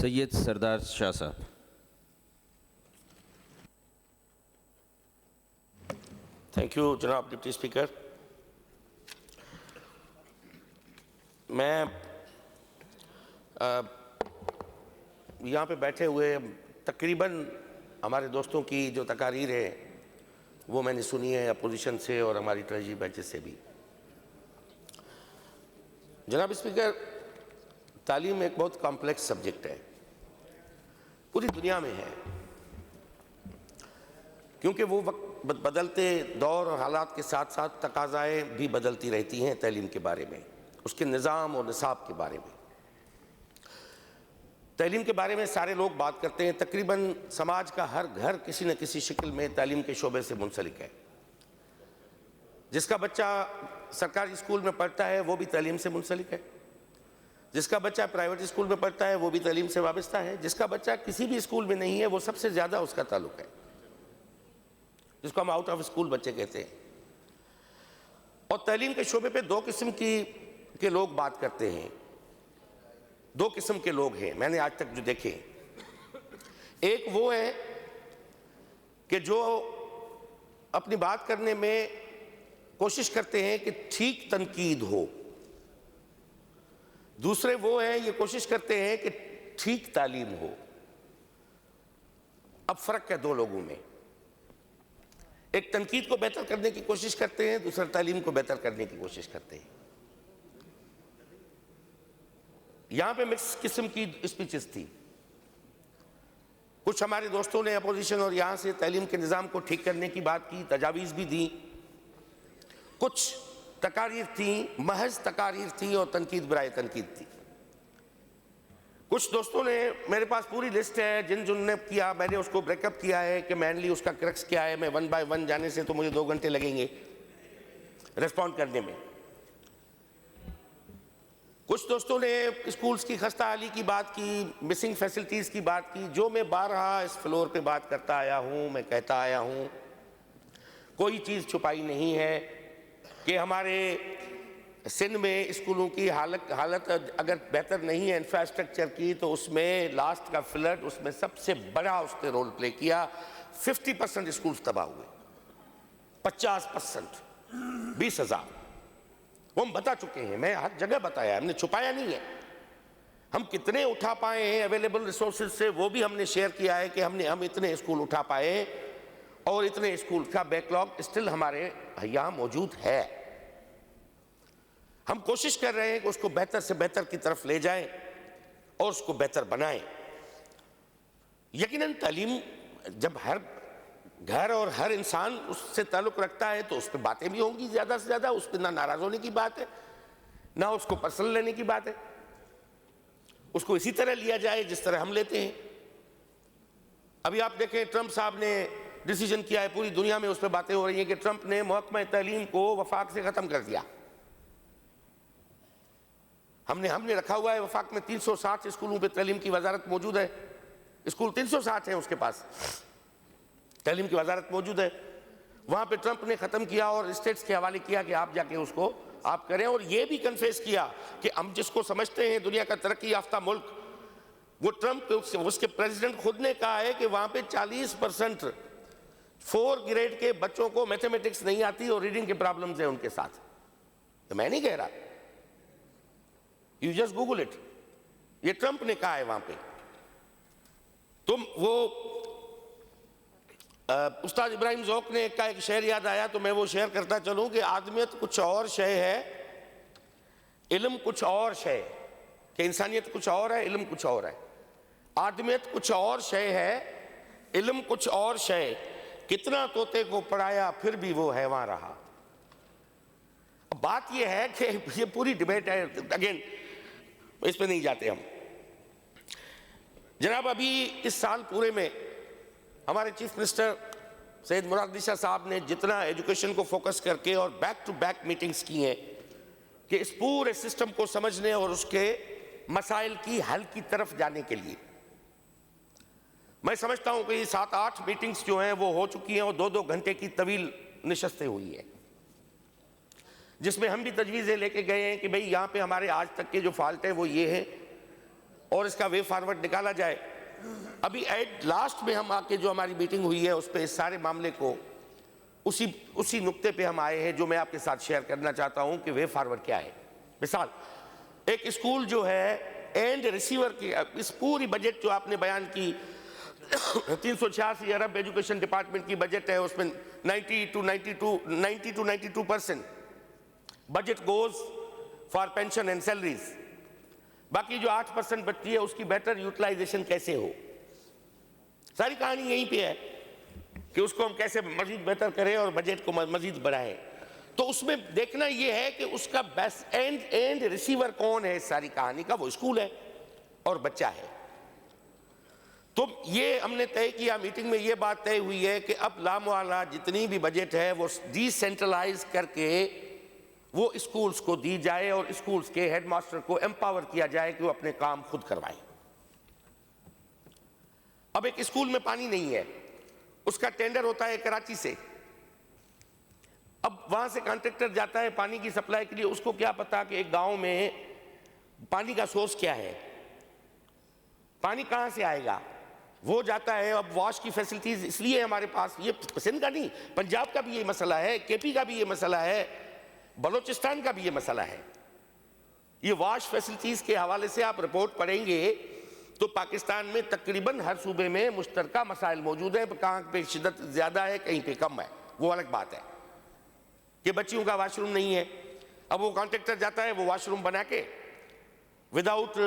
सैयद सरदार शाह साहब। Thank you जनाब deputy speaker. मैं यहाँ पे बैठे हुए तकरीबन हमारे दोस्तों की जो तकारीर है वो मैंने सुनी है अपोजिशन से और हमारी ट्रेजरी बेंचेस से भी। जनाब स्पीकर, तालीम एक बहुत कॉम्प्लेक्स सब्जेक्ट है, पूरी दुनिया में है, क्योंकि वो वक्त बदलते दौर और हालात के साथ साथ तकाज़ाएँ भी बदलती रहती हैं तालीम के बारे में, उसके निज़ाम और निसाब के बारे में। तालीम के बारे में सारे लोग बात करते हैं, तकरीबन समाज का हर घर किसी न किसी शक्ल में तालीम के शोबे से मुंसलिक है। जिसका बच्चा सरकारी स्कूल में पढ़ता है वो भी तालीम से मुंसलिक है, जिसका बच्चा प्राइवेट स्कूल में पढ़ता है वो भी तालीम से वाबस्ता है, जिसका बच्चा किसी भी स्कूल में नहीं है वो सबसे ज़्यादा उसका ताल्लुक है, जिसको हम आउट ऑफ स्कूल बच्चे कहते हैं। और तालीम के शोबे पे दो किस्म के लोग बात करते हैं, दो किस्म के लोग हैं मैंने आज तक जो देखे। एक वो है कि जो अपनी बात करने में कोशिश करते हैं कि ठीक तनकीद हो, दूसरे वो हैं ये कोशिश करते हैं कि ठीक तालीम हो। अब फर्क है दो लोगों में, एक तनकीद को बेहतर करने की कोशिश करते हैं, दूसरा तालीम को बेहतर करने की कोशिश करते हैं। यहां पे मिक्स किस्म की स्पीचेस थी, कुछ हमारे दोस्तों ने अपोजिशन और यहां से तालीम के निज़ाम को ठीक करने की बात की, तजावीज़ भी दी, कुछ तकारीर थी, महज तकारीर थी और तनकीद बराए तनकीद थी। कुछ दोस्तों ने, मेरे पास पूरी लिस्ट है जिन ने किया, मैंने उसको ब्रेकअप किया है कि मैनली उसका क्रक्स क्या है, मैं वन बाय वन जाने से तो मुझे 2 घंटे लगेंगे रिस्पॉन्ड करने में। कुछ दोस्तों ने स्कूल्स की खस्ता हाली की बात की, मिसिंग फैसिलिटीज़ की बात की, जो मैं बारहा इस फ्लोर पे बात करता आया हूँ, मैं कहता आया हूँ, कोई चीज़ छुपाई नहीं है कि हमारे सिंध में स्कूलों की हालत अगर बेहतर नहीं है इंफ्रास्ट्रक्चर की, तो उसमें लास्ट का फ्लड उसमें सबसे बड़ा उसने रोल प्ले किया। 50% स्कूल्स तबाह हुए, 50%, 20,000 वो हम बता चुके हैं, मैं हर जगह बताया, हमने छुपाया नहीं है। हम कितने उठा पाए हैं अवेलेबल रिसोर्सेज से वो भी हमने शेयर किया है कि हम इतने स्कूल उठा पाए और इतने स्कूल का बैकलॉग स्टिल हमारे यहाँ मौजूद है। हम कोशिश कर रहे हैं कि उसको बेहतर से बेहतर की तरफ ले जाएं और उसको बेहतर बनाएं। यकीनन तालीम जब हर घर और हर इंसान उससे ताल्लुक़ रखता है तो उस पर बातें भी होंगी ज़्यादा से ज़्यादा, उस पर ना नाराज़ होने की बात है, ना उसको पर्सनल लेने की बात है, उसको इसी तरह लिया जाए जिस तरह हम लेते हैं। अभी आप देखें ट्रंप साहब ने डिसीजन किया है, पूरी दुनिया में उस पर बातें हो रही हैं कि ट्रंप ने महकमा तालीम को वफाक से ख़त्म कर दिया। हमने रखा हुआ है वफाक में 360 स्कूलों पे तालीम की वजारत मौजूद है, स्कूल 360 है उसके पास, तालीम की वजारत मौजूद है। वहाँ पे ट्रंप ने ख़त्म किया और स्टेट्स के हवाले किया कि आप जाके उसको आप करें, और ये भी कन्फेस किया कि हम जिसको समझते हैं दुनिया का तरक्की याफ्ता मुल्क, वो ट्रंप उसके प्रेसिडेंट खुद ने कहा है कि वहाँ पे 40% 4th ग्रेड के बच्चों को मैथमेटिक्स नहीं आती और रीडिंग के प्रॉब्लम्स है उनके साथ। तो मैं नहीं कह रहा, यू जस्ट गूगल इट, ये ट्रंप ने कहा है वहां पे। तुम वो उस्ताद इब्राहिम ज़ौक़ ने का एक शेर याद आया तो मैं वो शेर करता चलूं कि आदमियत कुछ और शय है, इल्म कुछ और शय, कि इंसानियत कुछ और है, इल्म कुछ और है। आदमियत कुछ और शय है, इल्म कुछ और शय, कितना तोते को पढ़ाया फिर भी वो हैवान रहा। अब बात ये है कि ये पूरी डिबेट है, अगेन इस पे नहीं जाते हम। जनाब अभी इस साल पूरे में हमारे चीफ मिनिस्टर सैयद मुराद अली शाह साहब ने जितना एजुकेशन को फोकस करके और बैक टू बैक मीटिंग्स की हैं कि इस पूरे सिस्टम को समझने और उसके मसाइल की हल की तरफ जाने के लिए, मैं समझता हूं कि 7-8 मीटिंग्स जो हैं वो हो चुकी हैं और 2-2 घंटे की तवील नशस्तें हुई हैं, जिसमें हम भी तजवीज़ें लेके गए हैं कि भाई यहाँ पे हमारे आज तक के जो फॉल्ट है वो ये है और इसका वे फॉरवर्ड निकाला जाए। अभी एट लास्ट में हम आके जो हमारी मीटिंग हुई है उस पर इस सारे मामले को उसी नुक्ते पे हम आए हैं जो मैं आपके साथ शेयर करना चाहता हूं कि वे फॉरवर्ड क्या है। मिसाल, एक स्कूल जो है एंड रिसीवर की, इस पूरी बजट जो आपने बयान की 386 अरब एजुकेशन डिपार्टमेंट की बजट है, उसमें 90 to 92% budget goes for pension and salaries. बाकी जो 8% बचती है उसकी बेटर यूटिलाइजेशन कैसे हो, सारी कहानी यहीं पे है कि उसको हम कैसे मजीद बेहतर करें और बजट को मजीद बढ़ाएं। तो उसमें देखना यह है कि उसका बेस्ट एंड रिसीवर कौन है इस सारी कहानी का, वो स्कूल है और बच्चा है। तो ये हमने तय किया, मीटिंग में ये बात तय हुई है कि अब लामवाला जितनी भी बजट है वो डिसेंट्रलाइज करके वो स्कूल्स को दी जाए और स्कूल्स के हेडमास्टर को एम्पावर किया जाए कि वो अपने काम खुद करवाए। अब एक स्कूल में पानी नहीं है, उसका टेंडर होता है कराची से, अब वहां से कॉन्ट्रैक्टर जाता है पानी की सप्लाई के लिए, उसको क्या पता कि एक गांव में पानी का सोर्स क्या है, पानी कहां से आएगा। वो जाता है, अब वॉश की फैसिलिटीज इसलिए हमारे पास, ये सिंध का नहीं, पंजाब का भी ये मसला है, केपी का भी ये मसला है, बलोचिस्तान का भी ये मसला है। ये वॉश फैसिलिटीज के हवाले से आप रिपोर्ट पढ़ेंगे तो पाकिस्तान में तकरीबन हर सूबे में मुश्तरका मसाइल मौजूद हैं, कहाँ पे शिद्दत ज्यादा है कहीं पे कम है, वो अलग बात है कि बच्चियों का वाशरूम नहीं है। अब वो कॉन्ट्रैक्टर जाता है, वो वाशरूम बना के विदाउट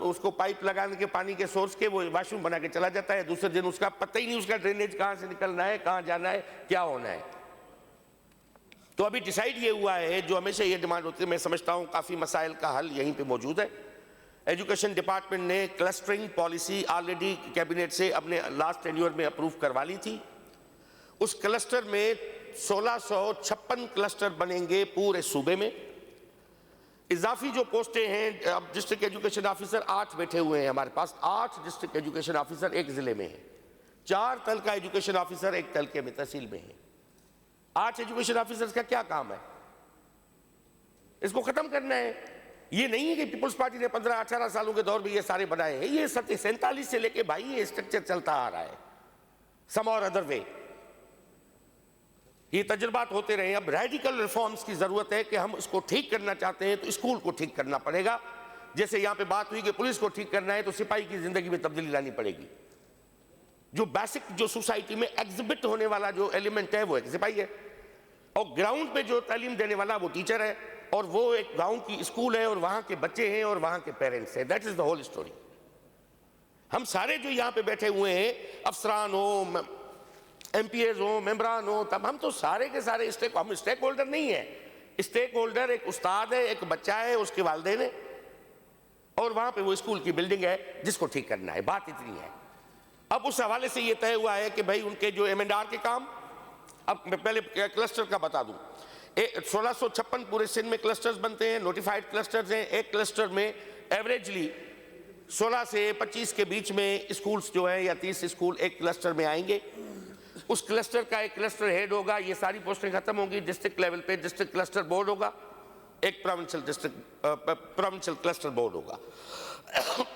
उसको पाइप लगाने के पानी के सोर्स के वो वाशरूम बना के चला जाता है, दूसरे दिन उसका पता ही नहीं उसका ड्रेनेज कहाँ से निकलना है, कहाँ जाना है, क्या होना है। तो अभी डिसाइड ये हुआ है, जो हमेशा ये डिमांड होती है, मैं समझता हूँ काफ़ी मसाइल का हल यहीं पे मौजूद है। एजुकेशन डिपार्टमेंट ने क्लस्टरिंग पॉलिसी ऑलरेडी कैबिनेट से अपने लास्ट टेन्योर में अप्रूव करवा ली थी। उस क्लस्टर में 1656 क्लस्टर बनेंगे पूरे सूबे में। इजाफी जो पोस्टें हैं, अब डिस्ट्रिक्ट एजुकेशन ऑफिसर 8 बैठे हुए हैं हमारे पास, 8 डिस्ट्रिक्ट एजुकेशन ऑफिसर एक जिले में है, 4 तलका एजुकेशन ऑफिसर एक तलके में तहसील में है। 8 एजुकेशन ऑफिसर्स का क्या काम है, इसको खत्म करना है। ये नहीं है कि पीपुल्स पार्टी ने 15-18 सालों के दौर में ये सारे बनाए हैं, ये 47 से लेके भाई ये स्ट्रक्चर चलता आ रहा है, सम और अदर वे ये तजुर्बात होते रहे। अब रेडिकल रिफॉर्म्स की जरूरत है कि हम इसको ठीक करना चाहते हैं तो स्कूल को ठीक करना पड़ेगा। जैसे यहां पे बात हुई कि पुलिस को ठीक करना है तो सिपाही की जिंदगी में तब्दीली लानी पड़ेगी। जो बेसिक जो सोसाइटी में एग्जिबिट होने वाला जो एलिमेंट है वो एक सिपाही है, और ग्राउंड पे जो तालीम देने वाला वो टीचर है, और वो एक गांव की स्कूल है और वहां के बच्चे हैं और वहां के पेरेंट्स हैं। That is the whole story. हम सारे जो यहां पे बैठे हुए हैं, अफसरान हो, एमपीएज हो, मेंबरान हो, तब हम तो सारे के सारे हम स्टेक होल्डर नहीं है। स्टेक होल्डर एक उस्ताद है, एक बच्चा है, उसके वालिदैन है, और वहां पे वो स्कूल की बिल्डिंग है जिसको ठीक करना है। बात इतनी है। अब उस हवाले से ये तय हुआ है कि भाई उनके जो एमएनआर के काम, अब मैं पहले क्लस्टर का बता दूं, 1656 पूरे सिंध में क्लस्टर्स बनते हैं, नोटिफाइड क्लस्टर्स हैं। एक क्लस्टर में एवरेजली 16 से 25 के बीच में स्कूल्स जो है या 30 स्कूल एक क्लस्टर में आएंगे। उस क्लस्टर का एक क्लस्टर हेड होगा, ये सारी पोस्टें खत्म होंगी, डिस्ट्रिक्ट लेवल पे डिस्ट्रिक्ट क्लस्टर बोर्ड होगा, एक प्रोविंशियल क्लस्टर बोर्ड होगा।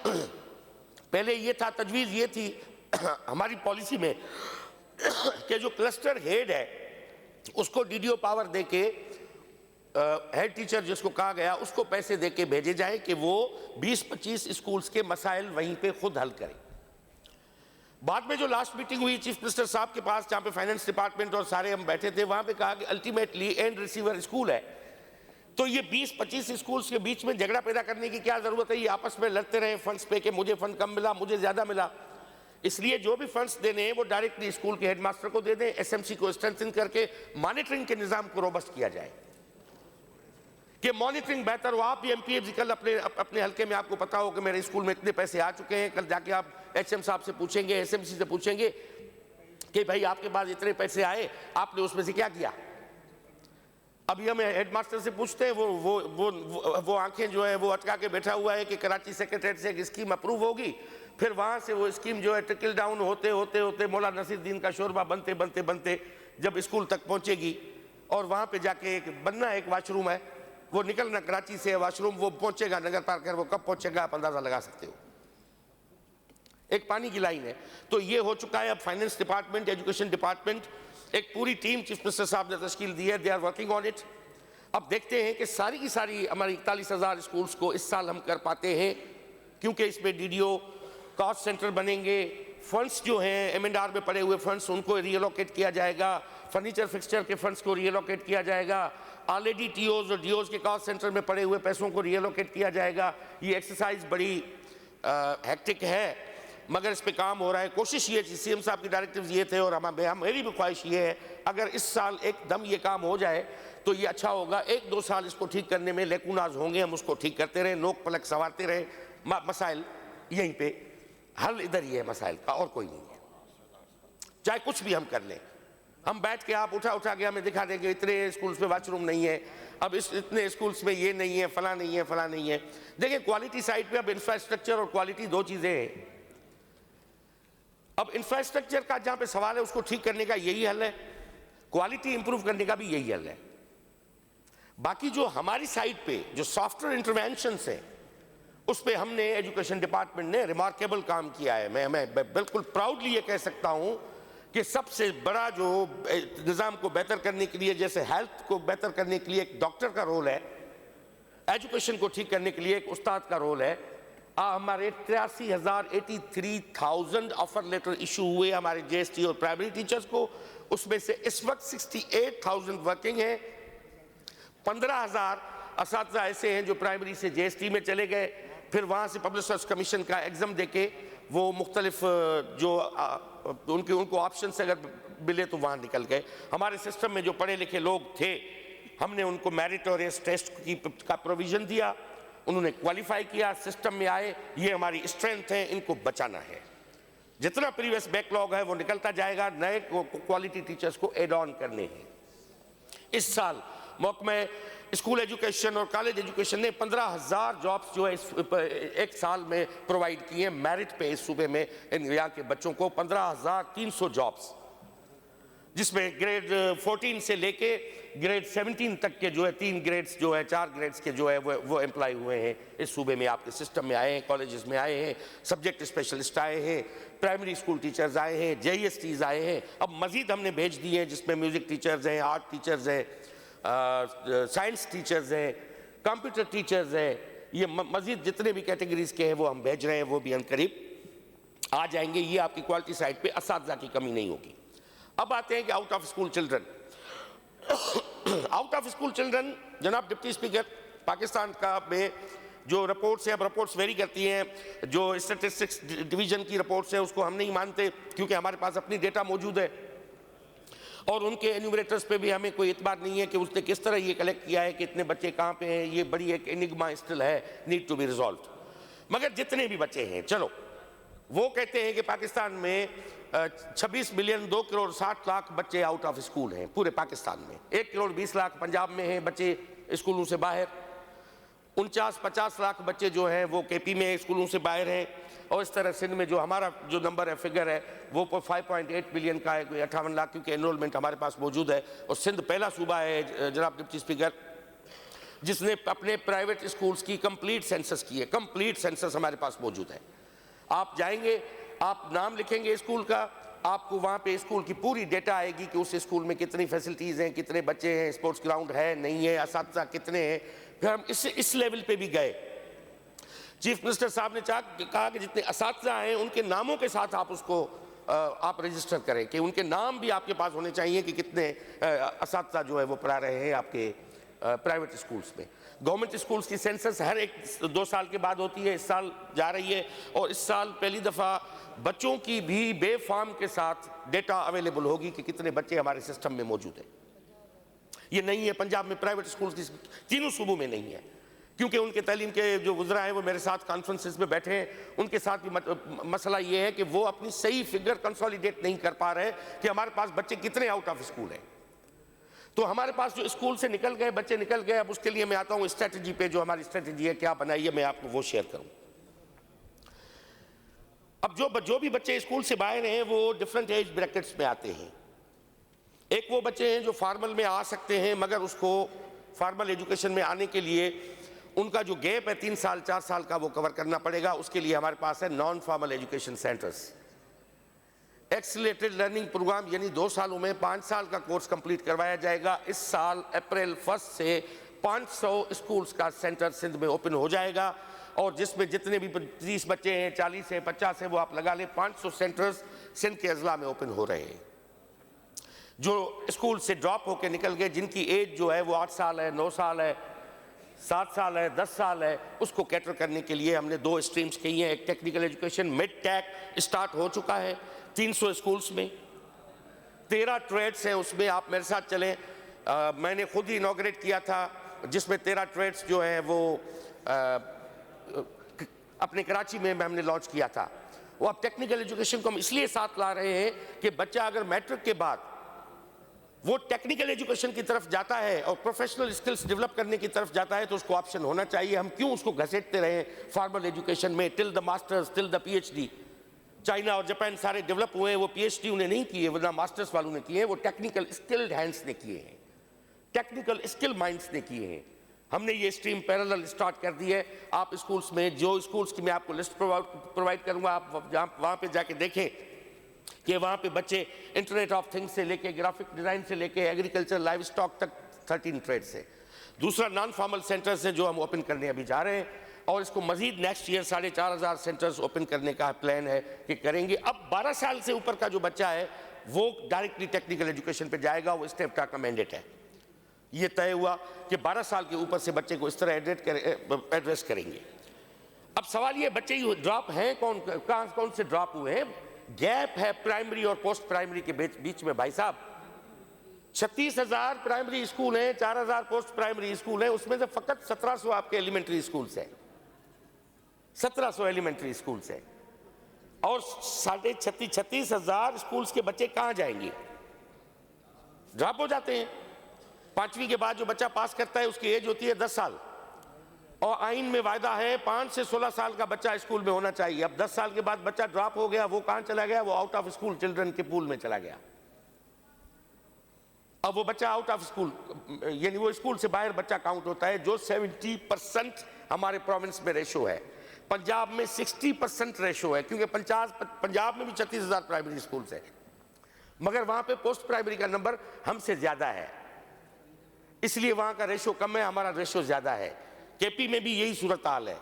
पहले ये था, तजवीज ये थी हमारी पॉलिसी में कि जो क्लस्टर हेड है उसको डीडीओ पावर देके हेड टीचर जिसको कहा गया उसको पैसे देके भेजे जाए कि वो 20-25 स्कूल्स के मसाइल वहीं पे खुद हल करें। बाद में जो लास्ट मीटिंग हुई चीफ मिनिस्टर साहब के पास, जहां पे फाइनेंस डिपार्टमेंट और सारे हम बैठे थे, वहां पे कहा कि अल्टीमेटली एंड रिसीवर स्कूल है, तो ये 20-25 स्कूल्स के बीच में झगड़ा पैदा करने की क्या जरूरत है। ये आपस में लड़ते रहे फंड्स पे कि मुझे फंड कम मिला, मुझे ज्यादा मिला। इसलिए जो भी फंड्स देने हैं वो डायरेक्टली स्कूल के हेडमास्टर को दे दें, एसएमसी को स्ट्रेंथन करके मॉनिटरिंग के निजाम को रोबस्ट किया जाए कि मॉनिटरिंग बेहतर हो। आप भी एमपीएफ कल अपने हल्के में आपको पता हो कि मेरे स्कूल में इतने पैसे आ चुके हैं, कल जाके आप एचएम साहब से पूछेंगे, एसएमसी से पूछेंगे कि भाई आपके पास इतने पैसे आए, आपने उसमें से क्या किया। अभी हम हेडमास्टर से पूछते हैं, वो आंखें जो है वो अटका के बैठा हुआ है कि कराची सेक्रेटरीट से एक स्कीम अप्रूव होगी, फिर वहां से वो स्कीम जो है ट्रिकल डाउन होते होते होते मौला नसीरुद्दीन का शोरबा बनते बनते बनते जब स्कूल तक पहुंचेगी और वहां पे जाके एक बनना एक वाशरूम है, वो निकलना कराची से वाशरूम, वो पहुंचेगा नगर पार्कर, वो कब पहुंचेगा आप अंदाजा लगा सकते हो। एक पानी की लाइन है। तो ये हो चुका है। अब फाइनेंस डिपार्टमेंट, एजुकेशन डिपार्टमेंट, एक पूरी टीम चीफ मिनिस्टर साहब ने तश्कील दी है, they are working on it. अब देखते हैं कि सारी की सारी हमारी 41,000 स्कूल्स को इस साल हम कर पाते हैं, क्योंकि इसमें डीडीओ कॉस्ट सेंटर बनेंगे, फंड्स जो हैं M&R में पड़े हुए फंड्स उनको रीएलोकेट किया जाएगा, फर्नीचर फिक्सचर के फंड्स को रीएलोकेट किया जाएगा, ऑलरेडी टीओज और डीओज के कॉस्ट सेंटर में पड़े हुए पैसों को रीएलोकेट किया जाएगा। ये एक्सरसाइज बड़ी हेक्टिक है, मगर इस पे काम हो रहा है। कोशिश ये, सीएम साहब के डायरेक्टिव्स ये थे और मेरी भी ख्वाहिश ये है, अगर इस साल एकदम ये काम हो जाए तो ये अच्छा होगा। 1-2 साल इसको ठीक करने में लेकुनाज होंगे, हम उसको ठीक करते रहे, नोक पलक संवारते रहे। मसाइल यहीं पे, हल इधर ही है मसाइल का, और कोई नहीं है। चाहे कुछ भी हम कर लें, हम बैठ के आप उठा के हमें दिखा देंगे इतने स्कूल्स में वॉशरूम नहीं है, अब इतने स्कूल्स में ये नहीं है, फला नहीं है, फला नहीं है। देखिए क्वालिटी साइड पे अब इंफ्रास्ट्रक्चर और क्वालिटी दो चीजें हैं। अब इंफ्रास्ट्रक्चर का जहां पे सवाल है उसको ठीक करने का यही हल है, क्वालिटी इंप्रूव करने का भी यही हल है। बाकी जो हमारी साइड पे जो सॉफ्टवेयर इंटरवेंशंस हैं, उस पे हमने एजुकेशन डिपार्टमेंट ने रिमार्केबल काम किया है। मैं बिल्कुल प्राउडली ये कह सकता हूं कि सबसे बड़ा जो निज़ाम को बेहतर करने के लिए, जैसे हेल्थ को बेहतर करने के लिए एक डॉक्टर का रोल है, एजुकेशन को ठीक करने के लिए एक उस्ताद का रोल है। हमारे 83,000 ऑफर लेटर इशू हुए हमारे JST और प्राइमरी टीचर्स को, उसमें से इस वक्त 68,000 वर्किंग है। 15,000 असातिज़ा ऐसे हैं जो प्राइमरी से JST में चले गए, फिर वहाँ से पब्लिक सर्विस कमीशन का एग्ज़ाम देके वो मुख्तलिफ जो उनको ऑप्शन से अगर मिले तो वहाँ निकल गए। हमारे सिस्टम में जो पढ़े लिखे लोग थे, हमने उनको मेरिटोरियस टेस्ट का प्रोविज़न दिया, उन्होंने क्वालिफाई किया, सिस्टम में आए। ये हमारी स्ट्रेंथ है, इनको बचाना है। जितना प्रीवियस बैकलॉग है वो निकलता जाएगा, नए क्वालिटी टीचर्स को एड ऑन करने हैं। इस साल महकमे स्कूल एजुकेशन और कॉलेज एजुकेशन ने 15,000 जॉब्स जो है एक साल में प्रोवाइड किए हैं मेरिट पे। इस सूबे में यहाँ के बच्चों को 15,300 जॉब्स, जिसमें ग्रेड 14 से लेके ग्रेड 17 तक के जो है 3 ग्रेड्स जो है 4 ग्रेड्स के जो है वो एम्प्लॉय हुए हैं इस सूबे में, आपके सिस्टम में आए हैं, कॉलेजेस में आए हैं, सब्जेक्ट स्पेशलिस्ट आए हैं, प्राइमरी स्कूल टीचर्स आए हैं, JSTs आए हैं। अब मजीद हमने भेज दिए हैं, जिसमें म्यूजिक टीचर्स हैं, आर्ट टीचर्स हैं, साइंस टीचर्स हैं, कंप्यूटर टीचर्स हैं। ये मजीद जितने भी कैटेगरीज के हैं वो हम भेज रहे हैं, वो भी हम करीब आ जाएंगे। ये आपकी क्वालिटी साइड पे असातिज़ा की कमी नहीं होगी। अब आते हैं कि out of school children. Out of school children, जनाब डिप्टी स्पीकर, पाकिस्तान का में जो रिपोर्ट्स हैं, अब रिपोर्ट्स वेरी करती हैं, जो स्टैटिस्टिक्स डिवीजन की रिपोर्ट्स हैं उसको हम नहीं मानते, क्योंकि हमारे पास अपनी डेटा मौजूद है और उनके एन्यूमरेटर्स पे भी हमें कोई इतबार नहीं है कि उसने किस तरह ये कलेक्ट किया है कि इतने बच्चे कहाँ पे हैं। ये बड़ी एक एनिग्मा स्टिल है, नीड टू बी रिजॉल्व। मगर जितने भी बच्चे हैं, चलो वो कहते हैं कि पाकिस्तान में 26 मिलियन 2 करोड़ 60 लाख बच्चे आउट ऑफ स्कूल हैं पूरे पाकिस्तान में। 1 करोड़ 20 लाख पंजाब में हैं बच्चे स्कूलों से बाहर, 49-50 लाख बच्चे जो हैं वो KP में स्कूलों से बाहर हैं, और इस तरह सिंध में जो हमारा जो नंबर है, फिगर है, वो 5.8 मिलियन का है, कोई 58 लाख, क्योंकि एनरोलमेंट हमारे पास मौजूद है। और सिंध पहला सूबा है जनाब डिप्टी स्पीकर जिसने अपने प्राइवेट स्कूल्स की कंप्लीट सेंसस की है। कंप्लीट सेंसस हमारे पास मौजूद है। आप जाएंगे, आप नाम लिखेंगे स्कूल का, आपको वहाँ पे स्कूल की पूरी डेटा आएगी कि उस स्कूल में कितनी फैसिलिटीज़ हैं, कितने बच्चे हैं, स्पोर्ट्स ग्राउंड है नहीं है, असातिज़ा कितने हैं। फिर हम इस लेवल पे भी गए। चीफ मिनिस्टर साहब ने कहा कि जितने असातिज़ा हैं उनके नामों के साथ आप उसको आप रजिस्टर करें, कि उनके नाम भी आपके पास होने चाहिए कि कितने असातिज़ा जो है वो पढ़ा रहे हैं आपके प्राइवेट स्कूल्स में। गवर्नमेंट स्कूल्स की सेंसस हर 1-2 साल के बाद होती है, इस साल जा रही है, और इस साल पहली दफ़ा बच्चों की भी बेफार्म के साथ डेटा अवेलेबल होगी कि कितने बच्चे हमारे सिस्टम में मौजूद हैं। ये नहीं है पंजाब में, प्राइवेट स्कूल्स की तीनों सूबों में नहीं है, क्योंकि उनके तालीम के जो वज़रा हैं वो मेरे साथ कॉन्फ्रेंसेस में बैठे हैं। उनके साथ भी मसला ये है कि वो अपनी सही फिगर कंसोलिडेट नहीं कर पा रहे कि हमारे पास बच्चे कितने आउट ऑफ स्कूल हैं। तो हमारे पास जो स्कूल से निकल गए बच्चे निकल गए, अब उसके लिए मैं आता हूँ स्ट्रेटजी पे, जो हमारी स्ट्रेटजी है, क्या बनाई है, मैं आपको वो शेयर करूँ। अब जो भी बच्चे स्कूल से बाहर हैं वो डिफरेंट एज ब्रैकेट्स में आते हैं। एक वो बच्चे हैं जो फार्मल में आ सकते हैं, मगर उसको फार्मल एजुकेशन में आने के लिए उनका जो गैप है 3 साल 4 साल का वो कवर करना पड़ेगा। उसके लिए हमारे पास है non formal education centres, accelerated learning programme, यानी 2 सालों में 5 साल का कोर्स कंप्लीट करवाया जाएगा। इस साल अप्रैल 1 से 500 स्कूल्स का सेंटर सिंध में ओपन हो जाएगा, और जिसमें जितने भी 30 बच्चे हैं, 40 है, 50 है, वो आप लगा लें, 500 सेंटर्स सिंध के अजला में ओपन हो रहे हैं। जो स्कूल से ड्रॉप होकर निकल गए, जिनकी एज जो है वो 8 साल है, 9 साल है, 7 साल है, 10 साल है, उसको कैटर करने के लिए हमने 2 स्ट्रीम्स कही हैं। एक technical education, mid tech start हो चुका है 300 स्कूल्स में, 13 ट्रेड्स हैं उसमें, आप मेरे साथ चलें। मैंने खुद ही इनॉग्रेट किया था, जिसमें 13 ट्रेड्स जो हैं वो अपने कराची में हमने लॉन्च किया था। वो अब टेक्निकल एजुकेशन को हम इसलिए साथ ला रहे हैं कि बच्चा अगर मैट्रिक के बाद वो टेक्निकल एजुकेशन की तरफ जाता है और प्रोफेशनल स्किल्स डेवलप करने की तरफ जाता है, तो उसको ऑप्शन होना चाहिए। हम क्यों उसको घसीटते रहे फॉर्मल एजुकेशन में till the masters, till the PhD. China और जापान सारे डेवलप हुए हैं, वो पीएचडी उन्हें नहीं किए, वरना मास्टर्स वालों ने किए हैं, वो टेक्निकल स्किल्ड हैंड्स ने किए हैं, टेक्निकल स्किल माइंड्स ने किए हैं। हमने ये स्ट्रीम पैरेलल स्टार्ट कर दी है। आप स्कूल्स में, जो स्कूल्स की मैं आपको लिस्ट प्रोवाइड करूंगा, आप वहाँ पे जाके देखें कि वहाँ पे बच्चे इंटरनेट ऑफ थिंग्स से लेके ग्राफिक डिज़ाइन से लेके एग्रीकल्चर, लाइव स्टॉक तक 13 ट्रेड्स है। दूसरा नॉन फॉर्मल सेंटर्स है जो हम ओपन करने अभी जा रहे हैं, और इसको मजीद नेक्स्ट ईयर 4,500 सेंटर्स ओपन करने का प्लान है कि करेंगे। अब 12 साल से ऊपर का जो बच्चा है वो डायरेक्टली टेक्निकल एजुकेशन पे जाएगा, वो स्टेप का मैंडेट है। ये तय हुआ कि 12 साल के ऊपर से बच्चे को इस तरह एड्रेस करेंगे। अब सवाल ये, बच्चे ड्रॉप हैं कौन से ड्रॉप हुए हैं? गैप है प्राइमरी और पोस्ट प्राइमरी के बीच में भाई साहब। 36,000 प्राइमरी स्कूल हैं, 4,000 पोस्ट प्राइमरी स्कूल हैं, उसमें से फकत 1700 आपके एलिमेंट्री स्कूल्स हैं, 1700 एलिमेंट्री स्कूल्स हैं, और 36,000 स्कूल्स के बच्चे कहां जाएंगे? ड्रॉप हो जाते हैं। 5वीं के बाद जो बच्चा पास करता है उसकी एज होती है 10 साल, और आइन में वायदा है 5 से 16 साल का बच्चा स्कूल में होना चाहिए। अब 10 साल के बाद बच्चा ड्रॉप हो गया, वो कहां चला गया? वो आउट ऑफ स्कूल चिल्ड्रन के पूल में चला गया। अब वो बच्चा आउट ऑफ स्कूल, यानी वो स्कूल से बाहर बच्चा काउंट होता है, जो 70% हमारे प्रोविंस में रेशो है। पंजाब में 60% रेशो है, क्योंकि पंजाब में भी 36,000 प्राइमरी स्कूल्स है, मगर वहां पे पोस्ट प्राइमरी का नंबर हमसे ज्यादा है, इसलिए वहां का रेशो कम है, हमारा रेशो ज्यादा है। केपी में भी यही सूरत हाल है।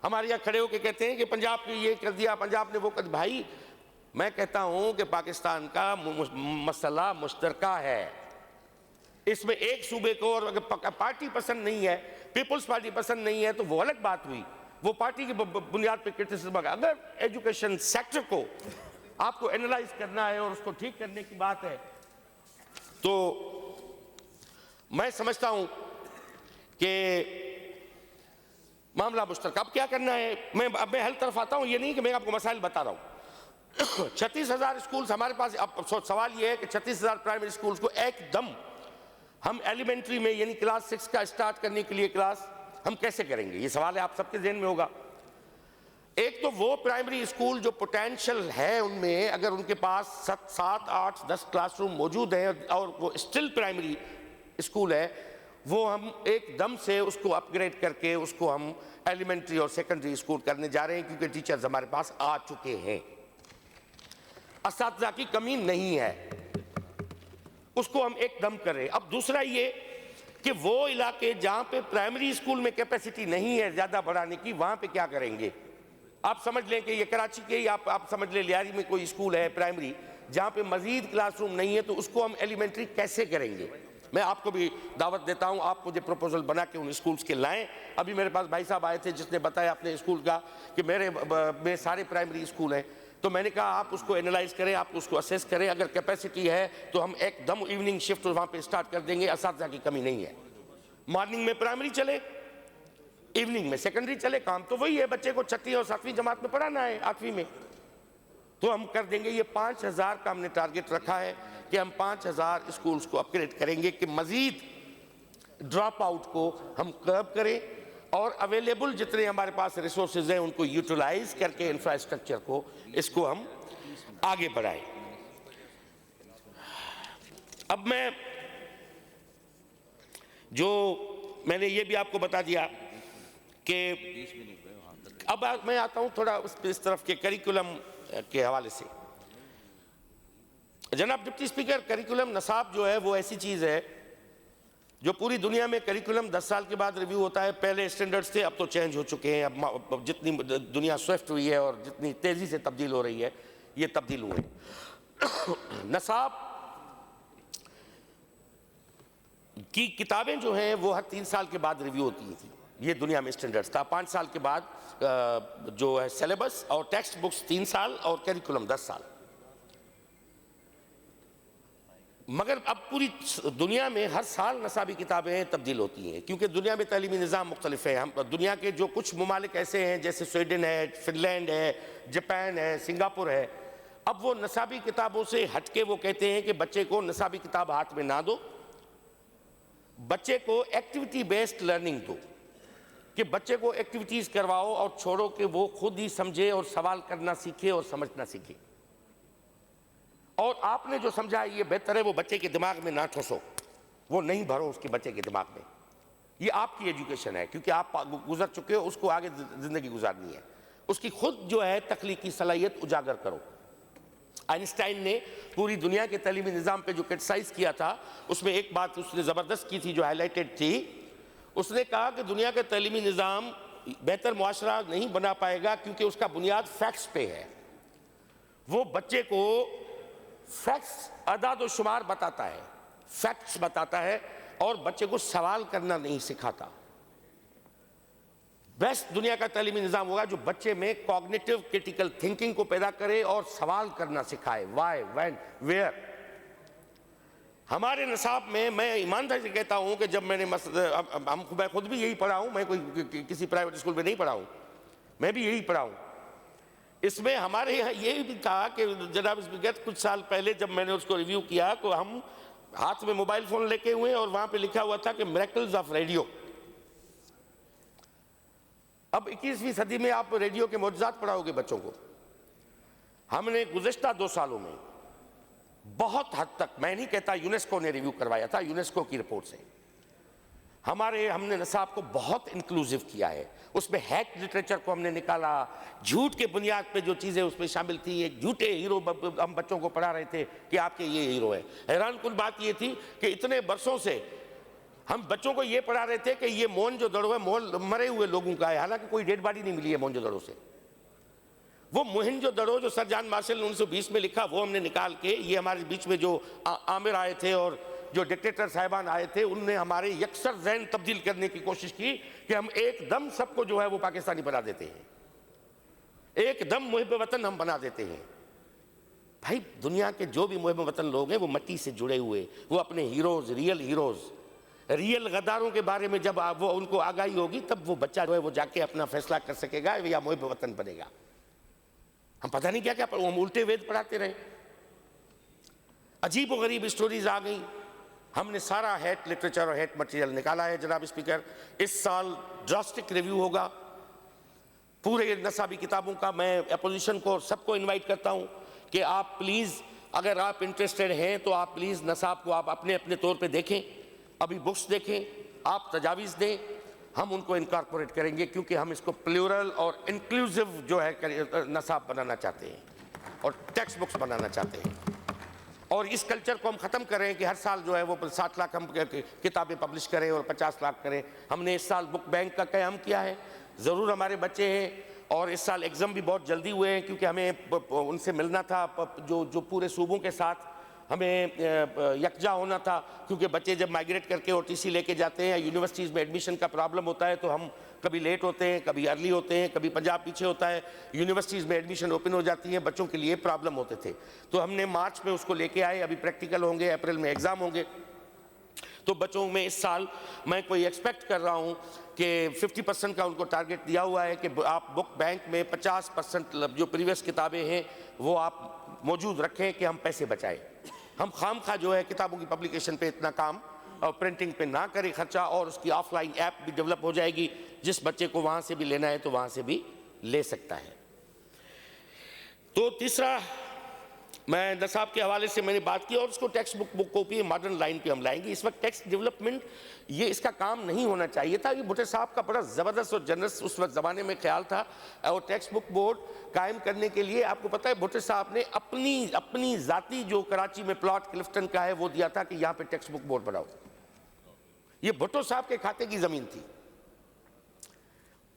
हमारे यहाँ खड़े होकर कहते हैं कि पंजाब ने ये कर दिया, पंजाब ने वो कर। भाई मैं कहता हूं कि पाकिस्तान का मसला मुश्तरका है। इसमें एक सूबे को और अगर पार्टी पसंद नहीं है, पीपुल्स पार्टी पसंद नहीं है, तो वो अलग बात हुई, वो पार्टी की बुनियाद पर क्रिटिसिज्म। अगर एजुकेशन सेक्टर को आपको एनालाइज करना है और उसको ठीक करने की बात है, तो मैं समझता हूं कि मामला मुश्तरक। अब क्या करना है, मैं हल तरफ आता हूं, ये नहीं कि मैं आपको मसाइल बता रहा हूं। 36,000 स्कूल्स हमारे पास। अब सवाल ये है कि 36,000 प्राइमरी स्कूल्स को एकदम हम एलिमेंट्री में, यानी क्लास 6 का स्टार्ट करने के लिए क्लास हम कैसे करेंगे? ये सवाल है, आप सबके ज़हन में होगा। एक तो वो प्राइमरी स्कूल जो पोटेंशियल है उनमें, अगर उनके पास 7, 8, 10 क्लासरूम मौजूद हैं और वो स्टिल प्राइमरी स्कूल है, वो हम एकदम से उसको अपग्रेड करके उसको हम एलिमेंट्री और सेकेंडरी स्कूल करने जा रहे हैं, क्योंकि टीचर्स हमारे पास आ चुके हैं, असातिज़ा की कमी नहीं है, उसको हम एकदम करें। अब दूसरा ये कि वो इलाके जहां पे प्राइमरी स्कूल में कैपेसिटी नहीं है ज्यादा बढ़ाने की, वहां पे क्या करेंगे? आप समझ लें कि ये कराची के ही आप समझ लें, लियारी में कोई स्कूल है प्राइमरी जहां पे मजीद क्लासरूम नहीं है, तो उसको हम एलिमेंट्री कैसे करेंगे? मैं आपको भी दावत देता हूं, आप मुझे प्रपोजल बना के उन स्कूल्स के लाएं। अभी मेरे पास भाई साहब आए थे जिसने बताया अपने स्कूल का कि मेरे सारे प्राइमरी स्कूल हैं, तो मैंने कहा आप उसको एनालाइज करें, आप उसको असेस करें, अगर कैपेसिटी है तो हम एकदम इवनिंग शिफ्ट वहां पे स्टार्ट कर देंगे, असातिज़ा की कमी नहीं है। मॉर्निंग में प्राइमरी चले, इवनिंग में सेकेंडरी चले, काम तो वही है, बच्चे को 6वीं और 7वीं जमात में पढ़ाना है, 8वीं में, तो हम कर देंगे। ये 5,000 का हमने टारगेट रखा है कि हम 5,000 स्कूल्स को अपग्रेड करेंगे कि मजीद ड्रॉप आउट को हम कर्ब करें, और अवेलेबल जितने हमारे पास रिसोर्सेज हैं उनको यूटिलाइज करके इंफ्रास्ट्रक्चर को, इसको हम आगे बढ़ाएं। अब मैंने ये भी आपको बता दिया कि अब मैं आता हूं थोड़ा इस तरफ के करिकुलम के हवाले से। जनाब डिप्टी स्पीकर, करिकुलम नसाब जो है वो ऐसी चीज है जो पूरी दुनिया में करिकुलम 10 साल के बाद रिव्यू होता है। पहले स्टैंडर्ड्स थे, अब तो चेंज हो चुके हैं। अब जितनी दुनिया स्विफ्ट हुई है और जितनी तेजी से तब्दील हो रही है, ये तब्दील हुए। नसाब की किताबें जो हैं वो हर 3 साल के बाद रिव्यू होती थी। ये दुनिया में स्टैंडर्ड्स था। 5 साल के बाद जो है सिलेबस और टेक्स्ट बुक्स 3 साल और करिकुलम 10 साल। मगर अब पूरी दुनिया में हर साल नसाबी किताबें तब्दील होती हैं, क्योंकि दुनिया में तालीमी निज़ाम मुख्तलिफ है। हम दुनिया के जो कुछ ममालिक ऐसे हैं जैसे स्वीडन है, फिनलैंड है, जापान है, सिंगापुर है, अब वो नसाबी किताबों से हटके वो कहते हैं कि बच्चे को नसाबी किताब हाथ में ना दो, बच्चे को एक्टिविटी बेस्ड लर्निंग दो, कि बच्चे को एक्टिविटीज करवाओ और छोड़ो कि वो खुद ही समझे और सवाल करना सीखे और समझना सीखे। और आपने जो समझा ये बेहतर है वो बच्चे के दिमाग में ना ठोसो, वो नहीं भरो उसके बच्चे के दिमाग में। ये आपकी एजुकेशन है, क्योंकि आप गुजर चुके हो, उसको आगे जिंदगी गुजारनी है। उसकी खुद जो है तख्लीकी सलाहियत उजागर करो। आइंस्टाइन ने पूरी दुनिया के तालीमी निज़ाम पे जो क्रिटिसाइज किया था, उसमें एक बात उसने ज़बरदस्त की थी जो हाईलाइटेड थी। उसने कहा कि दुनिया का तालीमी निज़ाम बेहतर मुआशरा नहीं बना पाएगा क्योंकि उसका बुनियाद फैक्ट्स पे है। वो बच्चे को फैक्ट्स, अदाद व शुमार बताता है, फैक्ट्स बताता है और बच्चे को सवाल करना नहीं सिखाता। बेस्ट दुनिया का तालीमी निज़ाम होगा जो बच्चे में कॉग्निटिव क्रिटिकल थिंकिंग को पैदा करे और सवाल करना सिखाए, वाई, व्हेन, वेयर। हमारे निसाब में मैं ईमानदारी से कहता हूं कि जब मैंने मैं खुद भी यही पढ़ा हूं, मैं कोई किसी प्राइवेट स्कूल में नहीं पढ़ा हूं, मैं भी यही पढ़ा हूं। इसमें हमारे यहाँ ये भी था कि जनाब स्पीकर कुछ साल पहले जब मैंने उसको रिव्यू किया तो हम हाथ में मोबाइल फोन लेके हुए और वहां पे लिखा हुआ था कि मिरेकल्स ऑफ रेडियो। अब 21वीं सदी में आप रेडियो के मौजूदात पढ़ाओगे बच्चों को। हमने गुज़िश्ता 2 सालों में बहुत हद तक, मैं नहीं कहता यूनेस्को ने रिव्यू करवाया था, यूनेस्को की रिपोर्ट से हमने नसाब को बहुत इंक्लूसिव किया है। उसमें हैक लिटरेचर को हमने निकाला, झूठ के बुनियाद पे जो चीज़ें उसमें शामिल थी, एक झूठे हीरो हम बच्चों को पढ़ा रहे थे कि आपके ये हीरो है। हैरानकुन बात ये थी कि इतने बरसों से हम बच्चों को ये पढ़ा रहे थे कि ये मोहनजोदड़ो है, मरे हुए लोगों का है, हालांकि कोई डेड बॉडी नहीं मिली है मोहनजोदड़ो से। वो मोहनजोदड़ो जो सर जॉन मार्शल ने 1920 में लिखा, वो हमने निकाल के, ये हमारे बीच में जो आमिर आए थे और जो डिक्टेटर साहिबान आए थे, उनने हमारे यकसर ज़हन तब्दील करने की कोशिश की कि हम एकदम सबको जो है वो पाकिस्तानी बना देते हैं, एकदम मुहिब वतन हम बना देते हैं। भाई दुनिया के जो भी मुहिब वतन लोग हैं वो मिट्टी से जुड़े हुए, वो अपने हीरोज, रियल गद्दारों के बारे में जब वो उनको आगाही होगी तब वो बच्चा जो है वो जाके अपना फैसला कर सकेगा या मुहिब वतन बनेगा। हम पता नहीं क्या क्या हम उल्टे वेद पढ़ाते रहे, अजीब व गरीब स्टोरीज आ गई। हमने सारा हेट लिटरेचर और हेट मटेरियल निकाला है जनाब स्पीकर। इस साल ड्रास्टिक रिव्यू होगा पूरे नसाबी किताबों का। मैं अपोजिशन को और सबको इनवाइट करता हूं कि आप प्लीज़, अगर आप इंटरेस्टेड हैं तो आप प्लीज़ नसाब को आप अपने अपने तौर पे देखें, अभी बुक्स देखें, आप तजावीज़ दें, हम उनको इनकॉर्पोरेट करेंगे, क्योंकि हम इसको प्लूरल और इंक्लूसिव जो है नसाब बनाना चाहते हैं और टेक्स्ट बुक्स बनाना चाहते हैं। और इस कल्चर को हम ख़त्म करें कि हर साल जो है वो 7 लाख हम किताबें पब्लिश करें और 50 लाख करें। हमने इस साल बुक बैंक का क़याम किया है। ज़रूर हमारे बच्चे हैं और इस साल एग्ज़ाम भी बहुत जल्दी हुए हैं, क्योंकि हमें उनसे मिलना था, जो पूरे सूबों के साथ हमें यकजा होना था, क्योंकि बच्चे जब माइग्रेट करके OTC लेके जाते हैं, यूनिवर्सिटीज़ में एडमिशन का प्रॉब्लम होता है, तो हम कभी लेट होते हैं, कभी अर्ली होते हैं, कभी पंजाब पीछे होता है, यूनिवर्सिटीज़ में एडमिशन ओपन हो जाती है, बच्चों के लिए प्रॉब्लम होते थे। तो हमने मार्च में उसको लेके आए, अभी प्रैक्टिकल होंगे, अप्रैल में एग्ज़ाम होंगे। तो बच्चों में इस साल मैं कोई एक्सपेक्ट कर रहा हूँ कि 50% का उनको टारगेट दिया हुआ है कि आप बुक बैंक में 50% जो प्रीवियस किताबें हैं वो आप मौजूद रखें कि हम पैसे बचाएं। हम खामखा जो है किताबों की पब्लिकेशन पे इतना काम और प्रिंटिंग पे ना करें खर्चा, और उसकी ऑफलाइन ऐप भी डेवलप हो जाएगी, जिस बच्चे को वहाँ से भी लेना है तो वहाँ से भी ले सकता है। तो तीसरा मैं नसाब के हवाले से मैंने बात की और उसको text book copy modern line पे हम लाएंगे। इस वक्त टेक्स्ट डेवलपमेंट ये इसका काम नहीं होना चाहिए था। ये भुट्टो साहब का बड़ा ज़बरदस्त और जनरस उस वक्त ज़माने में ख्याल था। और टेक्स्ट बुक बोर्ड कायम करने के लिए आपको पता है भुट्टो साहब ने अपनी ज़ाती जो कराची में प्लॉट क्लिफ्टन का है वो दिया था कि यहाँ पे टेक्स्ट बुक बोर्ड बनाओ। ये भुट्टो साहब के खाते की ज़मीन थी।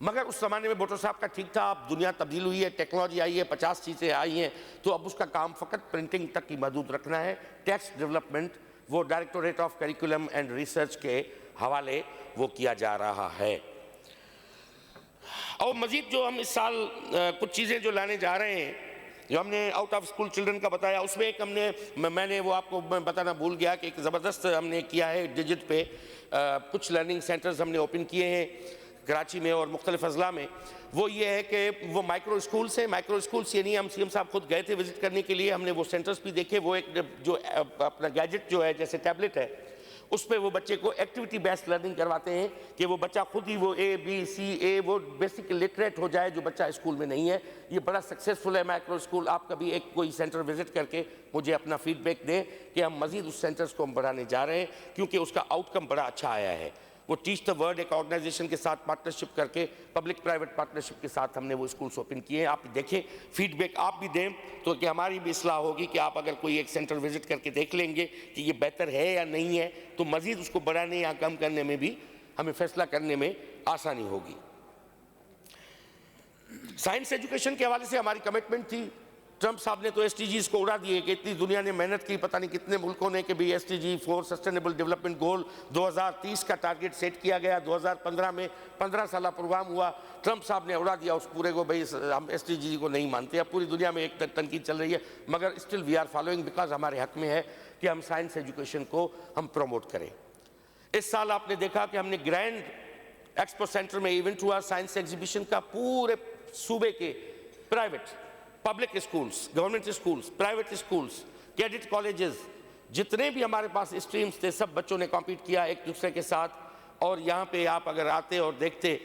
मगर उस जमाने में भुट्टो साहब का ठीक था। अब दुनिया तब्दील हुई है, टेक्नोलॉजी आई है, 50 चीज़ें आई हैं, तो अब उसका काम फ़कत प्रिंटिंग तक ही महदूद रखना है। टेक्स्ट डेवलपमेंट वो directorate of curriculum and research के हवाले वो किया जा रहा है। और मज़ीद जो हम इस साल कुछ चीज़ें जो लाने जा रहे हैं, जो हमने आउट ऑफ स्कूल चिल्ड्रन का बताया, उसमें एक मैंने वो आपको बताना भूल गया कि एक ज़बरदस्त हमने किया है डिजिट पे कुछ लर्निंग सेंटर्स हमने ओपन किए हैं कराची में और मुख्तलिफ अजला में। वो ये है कि वो माइक्रो स्कूल्स हैं। माइक्रो स्कूल्स यानी हम सीएम साहब खुद गए थे विजिट करने के लिए, हमने वो सेंटर्स भी देखे। वो एक जो अपना गैजेट जो है जैसे टैबलेट है उस पर वो बच्चे को एक्टिविटी बेस्ड लर्निंग करवाते हैं कि वो बच्चा खुद ही वो ABCA वो बेसिक लिटरेट हो जाए जो बच्चा स्कूल में नहीं है। ये बड़ा सक्सेसफुल है माइक्रो स्कूल। आप कभी एक कोई सेंटर विजिट करके मुझे अपना फीडबैक दें कि हम मज़ीद उस सेंटर्स को हम बढ़ाने जा रहे हैं क्योंकि उसका आउटकम बड़ा अच्छा आया है। वो टीच द वर्ड एक ऑर्गेनाइजेशन के साथ पार्टनरशिप करके पब्लिक प्राइवेट पार्टनरशिप के साथ हमने वो स्कूल्स ओपन किए हैं। आप देखें, फीडबैक आप भी दें तो कि हमारी भी इस्लाह होगी कि आप अगर कोई एक सेंटर विजिट करके देख लेंगे कि ये बेहतर है या नहीं है तो मज़ीद उसको बढ़ाने या कम करने में भी हमें फैसला करने में आसानी होगी। साइंस एजुकेशन के हवाले से हमारी कमिटमेंट थी। ट्रंप साहब ने तो SDGs को उड़ा दिए कि इतनी दुनिया ने मेहनत की, पता नहीं कितने मुल्कों ने कि भी SDG 4 सस्टेनेबल डेवलपमेंट गोल 2030 का टारगेट सेट किया गया। 2015 में 15 साल प्रोग्राम हुआ, ट्रंप साहब ने उड़ा दिया उस पूरे को। भाई हम SDG को नहीं मानते। अब पूरी दुनिया में एक तनकीद चल रही है मगर still we are following because हमारे हक में है कि हम साइंस एजुकेशन को हम प्रमोट करें। इस साल आपने देखा कि हमने ग्रैंड एक्सपो सेंटर में इवेंट हुआ साइंस एग्जीबिशन का। पूरे सूबे के private public schools, government schools, private schools, cadet colleges, जितने भी हमारे पास स्ट्रीम्स थे सब बच्चों ने कॉम्पीट किया एक दूसरे के साथ। और यहाँ पे आप अगर आते और देखते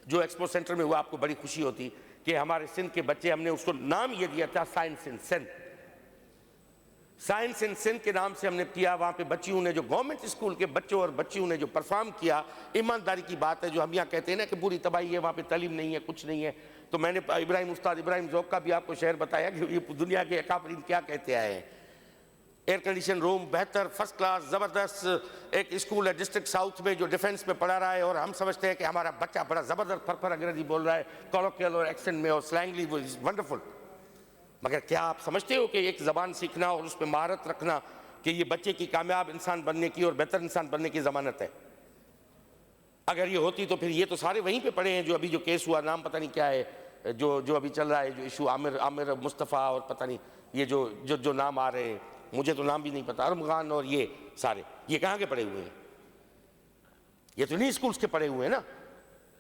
जो एक्सपो सेंटर में हुआ आपको बड़ी खुशी होती कि हमारे सिंध के बच्चे, हमने उसको नाम ये दिया था साइंस इन सिंध। साइंस इन सिंध के नाम से हमने किया। वहाँ पे बच्चियों ने, जो गवर्नमेंट स्कूल के बच्चों और बच्चियों ने जो परफॉर्म किया, ईमानदारी की बात है। जो हम यहाँ कहते हैं ना कि पूरी तबाही है, वहाँ पे तालीम नहीं है, कुछ नहीं है, तो मैंने उस्ताद इब्राहिम ज़ौक़ का भी आपको शेर बताया कि ये दुनिया के अकाबरीन क्या कहते आए हैं। एयर कंडीशन रूम, बेहतर, फर्स्ट क्लास, ज़बरदस्त एक स्कूल है डिस्ट्रिक्ट साउथ में जो डिफेंस में पढ़ा रहा है। और हम समझते हैं कि हमारा बच्चा बड़ा ज़बरदस्त फरफर अंग्रेजी बोल रहा है, कॉलोकियल और एक्सेंट में और स्लैंगली, वो इज़ वंडरफुल। मगर क्या आप समझते हो कि एक ज़बान सीखना और उस पर महारत रखना कि ये बच्चे की कामयाब इंसान बनने की और बेहतर इंसान बनने की ज़मानत है? अगर ये होती तो फिर ये तो सारे वहीं पे पड़े हैं। जो अभी जो केस हुआ, नाम पता नहीं क्या है, जो अभी चल रहा है, जो इशू आमिर मुस्तफ़ा और पता नहीं ये जो नाम आ रहे हैं, मुझे तो नाम भी नहीं पता, अरमगान और ये सारे, ये कहाँ के पड़े हुए हैं? ये तो नहीं स्कूल्स के पड़े हुए हैं ना।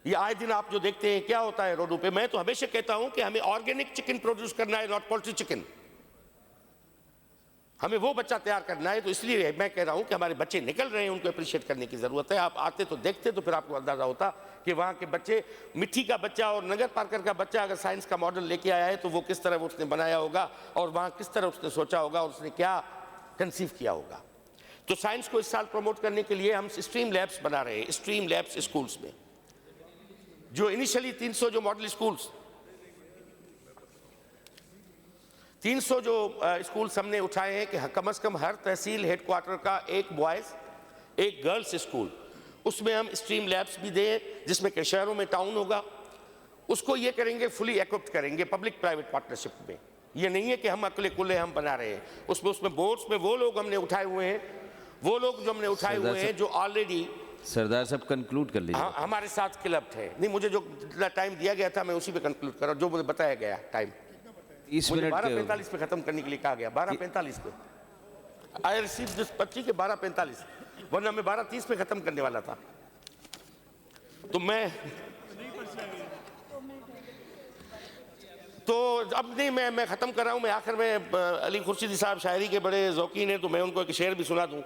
ये आए दिन आप जो देखते हैं क्या होता है रोडों पे। मैं तो हमेशा कहता हूं कि हमें ऑर्गेनिक चिकन प्रोड्यूस करना है, नॉट पोल्ट्री चिकन। हमें वो बच्चा तैयार करना है। तो इसलिए मैं कह रहा हूं कि हमारे बच्चे निकल रहे हैं, उनको अप्रिशिएट करने की जरूरत है। आप आते तो देखते तो फिर आपको अंदाजा होता कि वहां के बच्चे, मिट्टी का बच्चा और नगर पार्कर का बच्चा अगर साइंस का मॉडल लेके आया है तो वो किस तरह उसने बनाया होगा और वहां किस तरह उसने सोचा होगा और उसने क्या कंसीव किया होगा। तो साइंस को इस साल प्रमोट करने के लिए हम स्ट्रीम लैब्स बना रहे हैं। स्ट्रीम लैब्स स्कूल्स में जो इनिशियली 300 जो मॉडल स्कूल्स, 300 जो स्कूल्स हमने उठाए हैं कि कम से कम हर तहसील हेडक्वार्टर का एक बॉयज़ एक गर्ल्स स्कूल, उसमें हम स्ट्रीम लैब्स भी दें जिसमें के शहरों में टाउन होगा। उसको ये करेंगे, फुली इक्विप्ड करेंगे पब्लिक प्राइवेट पार्टनरशिप में। ये नहीं है कि हम अकेले कुले हम बना रहे हैं। उसमें बोर्ड्स में वो लोग हमने उठाए हुए हैं, वो लोग जो हमने उठाए हुए हैं जो ऑलरेडी। सरदार साहब कंक्लूड कर लीजिए। हमारे साथ क्लब्ड है। नहीं, मुझे जो टाइम दिया गया था मैं उसी पे कंक्लूड कर रहा हूँ, जो मुझे बताया गया टाइम। 30 मिनट 12:45 पे खत्म करने के लिए कहा गया। 12:45 पे आई रिसीव दिस पर्ची के 12:45, वरना मैं 12:30 पे खत्म करने वाला था। तो अब नहीं, मैं खत्म कर रहा हूँ। मैं आखिर में अली खुर्शीदी साहब शायरी के बड़े शौकीन हैं तो मैं उनको एक शेर भी सुना दूँ,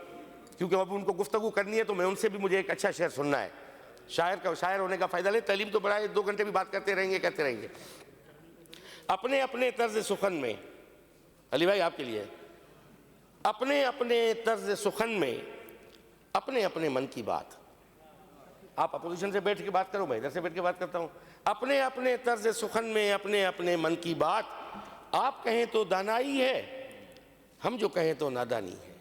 क्योंकि अब उनको गुफ्तगू करनी है तो मैं उनसे भी मुझे एक अच्छा शेर सुनना है। शायर होने का फ़ायदा ले, तालीम तो बड़ा है, 2 घंटे भी बात करते रहेंगे कहते रहेंगे। अपने अपने तर्ज सुखन में अली भाई आपके लिए, अपने अपने तर्ज सुखन में अपने अपने मन की बात। आप अपोजिशन से बैठ के बात करो, मैं इधर से बैठ के बात करता हूं। अपने अपने तर्ज सुखन में अपने अपने मन की बात, आप कहें तो दानाई है, हम जो कहें तो नादानी है।